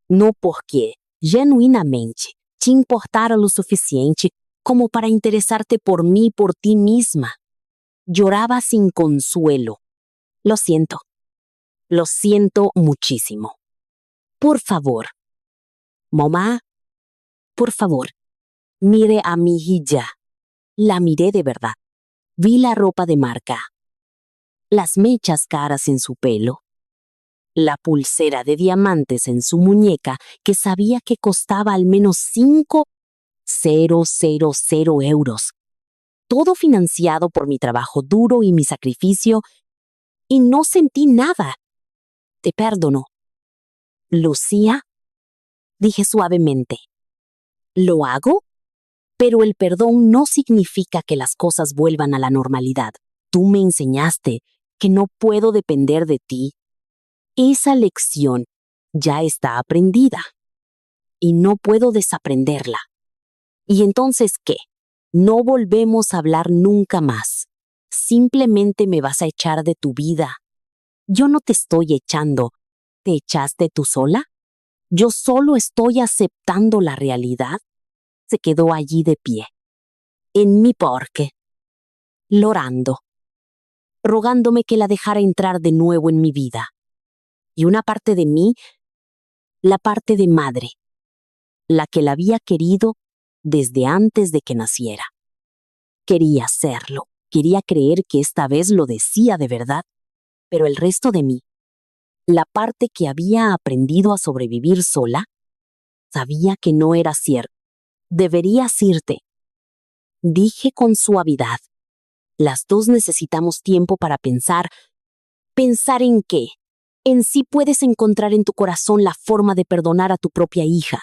No porque, genuinamente, te importara lo suficiente como para interesarte por mí por ti misma. Lloraba sin consuelo. Lo siento. Lo siento muchísimo. Por favor. Mamá, por favor, mire a mi hija. La miré de verdad. Vi la ropa de marca. Las mechas caras en su pelo. La pulsera de diamantes en su muñeca que sabía que costaba al menos 5,000 euros. Todo financiado por mi trabajo duro y mi sacrificio, y no sentí nada. Te perdono. Lucía, dije suavemente. Lo hago, pero el perdón no significa que las cosas vuelvan a la normalidad. Tú me enseñaste que no puedo depender de ti. Esa lección ya está aprendida y no puedo desaprenderla. ¿Y entonces qué? No volvemos a hablar nunca más. Simplemente me vas a echar de tu vida. Yo no te estoy echando. ¿Te echaste tú sola? Yo solo estoy aceptando la realidad. Se quedó allí de pie, en mi parque, llorando, rogándome que la dejara entrar de nuevo en mi vida. Y una parte de mí, la parte de madre, la que la había querido desde antes de que naciera. Quería hacerlo, quería creer que esta vez lo decía de verdad, pero el resto de mí, la parte que había aprendido a sobrevivir sola, sabía que no era cierto. Deberías irte, dije con suavidad. Las dos necesitamos tiempo para pensar. ¿Pensar en qué? En si puedes encontrar en tu corazón la forma de perdonar a tu propia hija.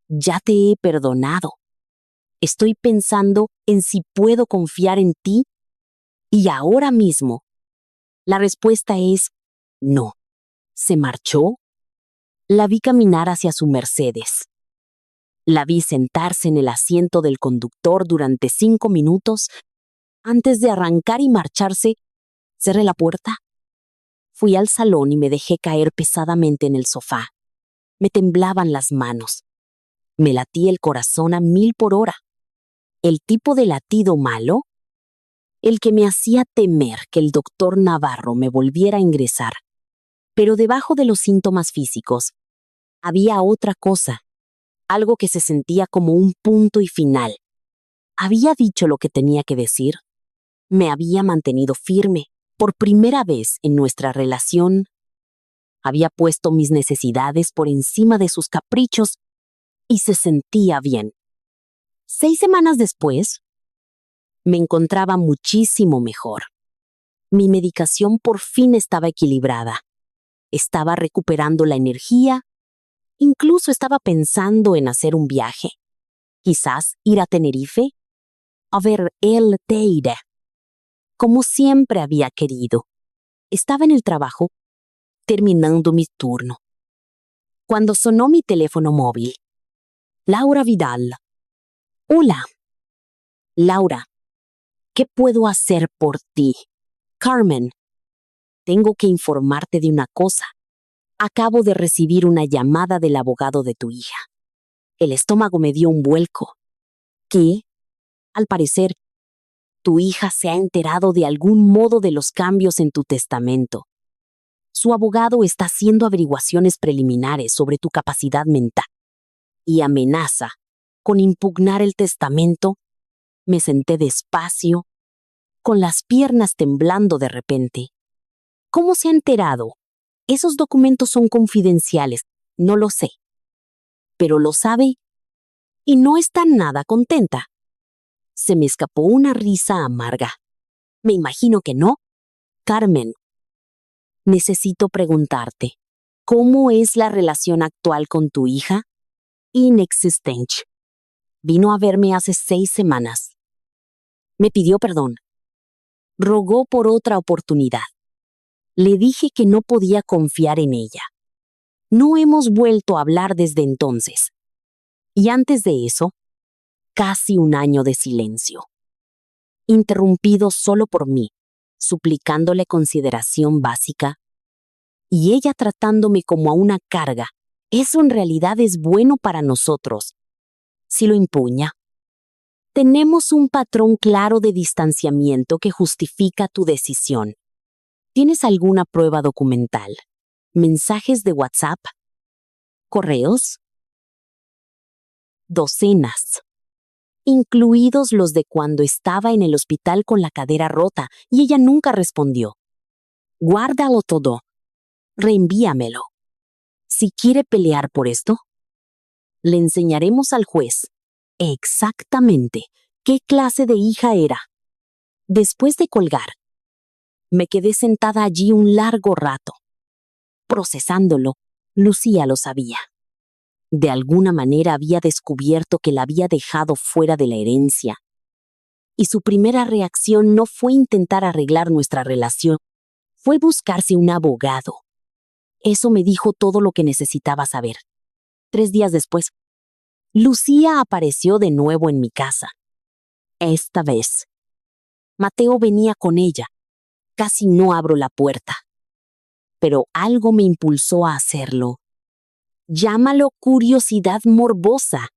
Ya te he perdonado. Estoy pensando en si puedo confiar en ti. Y ahora mismo, la respuesta es no. Se marchó. La vi caminar hacia su Mercedes. La vi sentarse en el asiento del conductor durante 5 minutos. Antes de arrancar y marcharse, cerré la puerta. Fui al salón y me dejé caer pesadamente en el sofá. Me temblaban las manos. Me latía el corazón a 1000 por hora. El tipo de latido malo, el que me hacía temer que el doctor Navarro me volviera a ingresar. Pero debajo de los síntomas físicos, había otra cosa, algo que se sentía como un punto y final. Había dicho lo que tenía que decir. Me había mantenido firme. Por primera vez en nuestra relación, había puesto mis necesidades por encima de sus caprichos y se sentía bien. 6 semanas después, me encontraba muchísimo mejor. Mi medicación por fin estaba equilibrada. Estaba recuperando la energía. Incluso estaba pensando en hacer un viaje. Quizás ir a Tenerife a ver el Teide, como siempre había querido. Estaba en el trabajo, terminando mi turno, cuando sonó mi teléfono móvil. Laura Vidal. Hola. Laura, ¿qué puedo hacer por ti? Carmen, tengo que informarte de una cosa. Acabo de recibir una llamada del abogado de tu hija. El estómago me dio un vuelco. Que, al parecer, tu hija se ha enterado de algún modo de los cambios en tu testamento. Su abogado está haciendo averiguaciones preliminares sobre tu capacidad mental y amenaza con impugnar el testamento. Me senté despacio, con las piernas temblando de repente. ¿Cómo se ha enterado? Esos documentos son confidenciales, no lo sé. Pero lo sabe y no está nada contenta. Se me escapó una risa amarga. Me imagino que no. Carmen, necesito preguntarte, ¿cómo es la relación actual con tu hija? Inexistente. Vino a verme hace 6 semanas. Me pidió perdón. Rogó por otra oportunidad. Le dije que no podía confiar en ella. No hemos vuelto a hablar desde entonces. Y antes de eso, casi un año de silencio. Interrumpido solo por mí, suplicándole consideración básica, y ella tratándome como a una carga. Eso en realidad es bueno para nosotros. Si lo impugna. Tenemos un patrón claro de distanciamiento que justifica tu decisión. ¿Tienes alguna prueba documental? ¿Mensajes de WhatsApp? ¿Correos? Docenas, incluidos los de cuando estaba en el hospital con la cadera rota y ella nunca respondió. Guárdalo todo. Reenvíamelo. Si quiere pelear por esto, le enseñaremos al juez exactamente qué clase de hija era. Después de colgar, me quedé sentada allí un largo rato. Procesándolo, Lucía lo sabía. De alguna manera había descubierto que la había dejado fuera de la herencia. Y su primera reacción no fue intentar arreglar nuestra relación, fue buscarse un abogado. Eso me dijo todo lo que necesitaba saber. 3 días después, Lucía apareció de nuevo en mi casa. Esta vez, Mateo venía con ella. Casi no abro la puerta. Pero algo me impulsó a hacerlo. Llámalo curiosidad morbosa.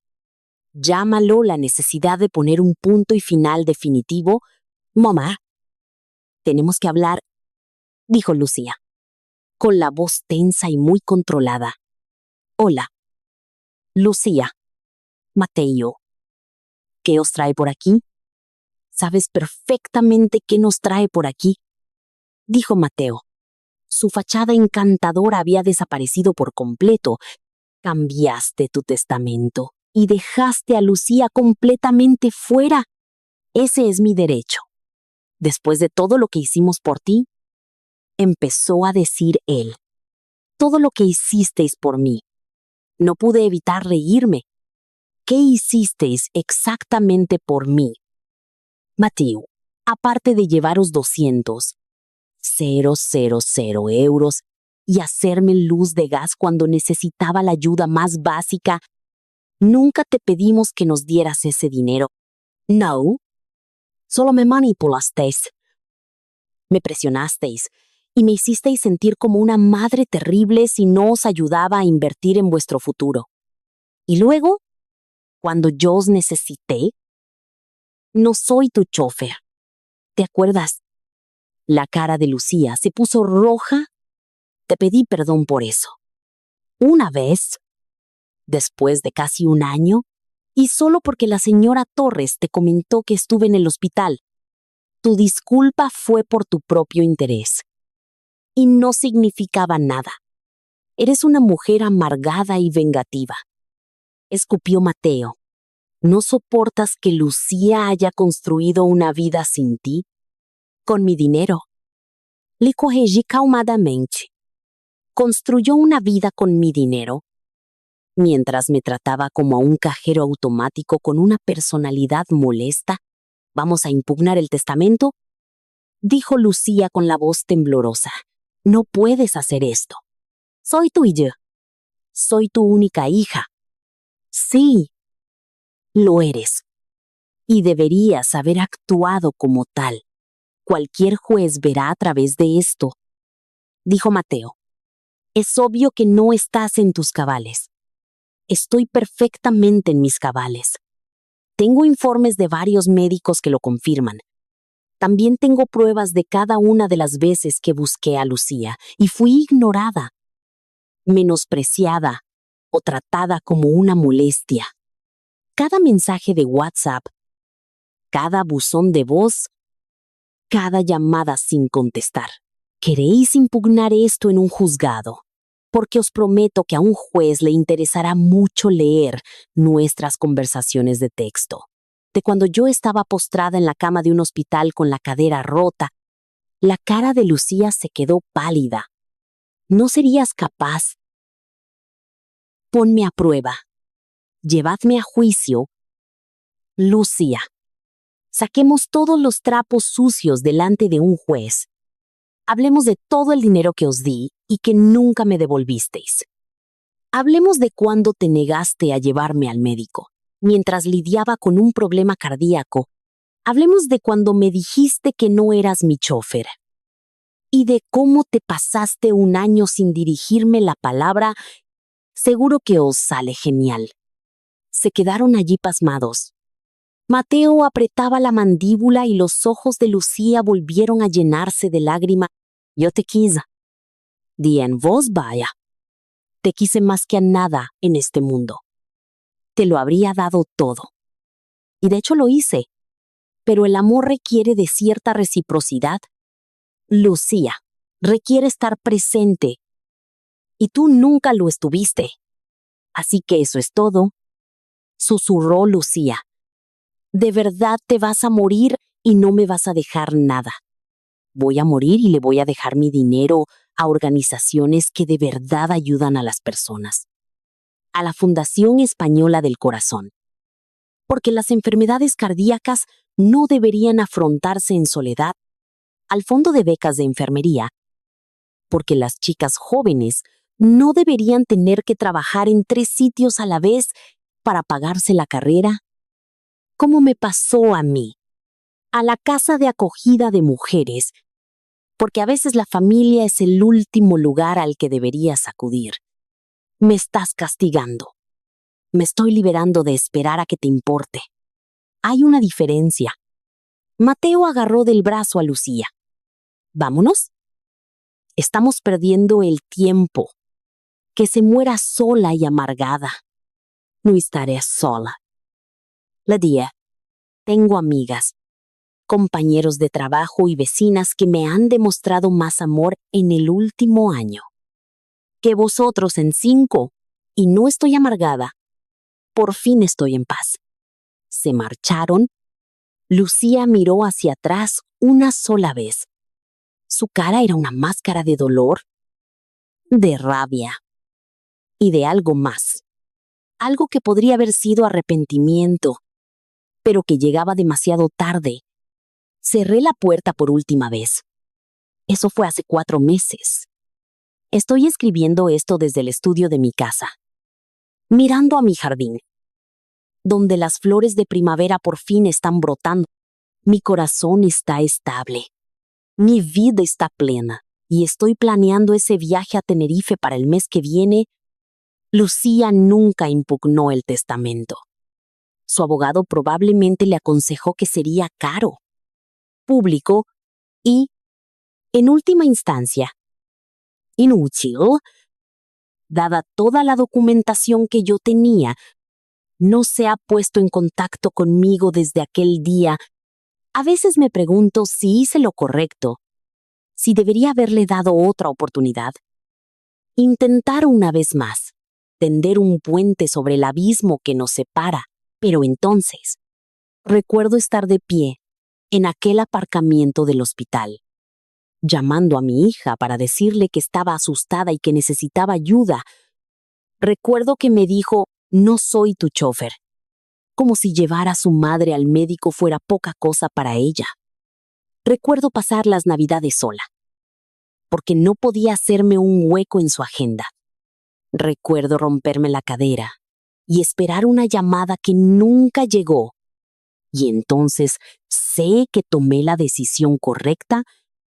Llámalo la necesidad de poner un punto y final definitivo. Mamá, tenemos que hablar, dijo Lucía, con la voz tensa y muy controlada. Hola. Lucía. Mateo. ¿Qué os trae por aquí? Sabes perfectamente qué nos trae por aquí, dijo Mateo. Su fachada encantadora había desaparecido por completo. Cambiaste tu testamento y dejaste a Lucía completamente fuera. Ese es mi derecho. Después de todo lo que hicimos por ti, empezó a decir él. Todo lo que hicisteis por mí. No pude evitar reírme. ¿Qué hicisteis exactamente por mí? Mateo, aparte de llevaros 200,000 euros y hacerme luz de gas cuando necesitaba la ayuda más básica, nunca te pedimos que nos dieras ese dinero. No, solo me manipulasteis. Me presionasteis y me hicisteis sentir como una madre terrible si no os ayudaba a invertir en vuestro futuro. Y luego, cuando yo os necesité, no soy tu chofer. ¿Te acuerdas? La cara de Lucía se puso roja. Te pedí perdón por eso. Una vez, después de casi un año, y solo porque la señora Torres te comentó que estuve en el hospital. Tu disculpa fue por tu propio interés. Y no significaba nada. Eres una mujer amargada y vengativa. Escupió Mateo. ¿No soportas que Lucía haya construido una vida sin ti? Con mi dinero. Le corregí calmadamente. Construyó una vida con mi dinero, mientras me trataba como a un cajero automático con una personalidad molesta. ¿Vamos a impugnar el testamento? Dijo Lucía con la voz temblorosa. No puedes hacer esto. Soy tu hija. Soy tu única hija. Sí, lo eres. Y deberías haber actuado como tal. Cualquier juez verá a través de esto. Dijo Mateo. Es obvio que no estás en tus cabales. Estoy perfectamente en mis cabales. Tengo informes de varios médicos que lo confirman. También tengo pruebas de cada una de las veces que busqué a Lucía y fui ignorada, menospreciada o tratada como una molestia. Cada mensaje de WhatsApp, cada buzón de voz, cada llamada sin contestar. ¿Queréis impugnar esto en un juzgado? Porque os prometo que a un juez le interesará mucho leer nuestras conversaciones de texto. De cuando yo estaba postrada en la cama de un hospital con la cadera rota, la cara de Lucía se quedó pálida. ¿No serías capaz? Ponme a prueba. Llevadme a juicio. Lucía. Saquemos todos los trapos sucios delante de un juez. Hablemos de todo el dinero que os di y que nunca me devolvisteis. Hablemos de cuándo te negaste a llevarme al médico, mientras lidiaba con un problema cardíaco. Hablemos de cuando me dijiste que no eras mi chofer. Y de cómo te pasaste un año sin dirigirme la palabra. Seguro que os sale genial. Se quedaron allí pasmados. Mateo apretaba la mandíbula y los ojos de Lucía volvieron a llenarse de lágrimas. Yo te quise. Di en voz vaya. Te quise más que a nada en este mundo. Te lo habría dado todo. Y de hecho lo hice. Pero el amor requiere de cierta reciprocidad. Lucía, requiere estar presente. Y tú nunca lo estuviste. Así que eso es todo. Susurró Lucía. De verdad te vas a morir y no me vas a dejar nada. Voy a morir y le voy a dejar mi dinero a organizaciones que de verdad ayudan a las personas. A la Fundación Española del Corazón. Porque las enfermedades cardíacas no deberían afrontarse en soledad. Al Fondo de Becas de Enfermería. Porque las chicas jóvenes no deberían tener que trabajar en 3 sitios a la vez para pagarse la carrera. ¿Cómo me pasó a mí? A la casa de acogida de mujeres, porque a veces la familia es el último lugar al que deberías acudir. Me estás castigando. Me estoy liberando de esperar a que te importe. Hay una diferencia. Mateo agarró del brazo a Lucía. ¿Vámonos? Estamos perdiendo el tiempo. Que se muera sola y amargada. No estaré sola. Lidia, tengo amigas, compañeros de trabajo y vecinas que me han demostrado más amor en el último año que vosotros en 5, y no estoy amargada. Por fin estoy en paz. Se marcharon. Lucía miró hacia atrás una sola vez. Su cara era una máscara de dolor, de rabia y de algo más. Algo que podría haber sido arrepentimiento, pero que llegaba demasiado tarde. Cerré la puerta por última vez. Eso fue hace 4 meses. Estoy escribiendo esto desde el estudio de mi casa, mirando a mi jardín, donde las flores de primavera por fin están brotando. Mi corazón está estable. Mi vida está plena y estoy planeando ese viaje a Tenerife para el mes que viene. Lucía nunca impugnó el testamento. Su abogado probablemente le aconsejó que sería caro, público y, en última instancia, inútil. Dada toda la documentación que yo tenía, no se ha puesto en contacto conmigo desde aquel día. A veces me pregunto si hice lo correcto, si debería haberle dado otra oportunidad. Intentar una vez más, tender un puente sobre el abismo que nos separa, pero entonces, recuerdo estar de pie en aquel aparcamiento del hospital, llamando a mi hija para decirle que estaba asustada y que necesitaba ayuda. Recuerdo que me dijo, no soy tu chofer, como si llevar a su madre al médico fuera poca cosa para ella. Recuerdo pasar las Navidades sola, porque no podía hacerme un hueco en su agenda. Recuerdo romperme la cadera y esperar una llamada que nunca llegó. Y entonces sé que tomé la decisión correcta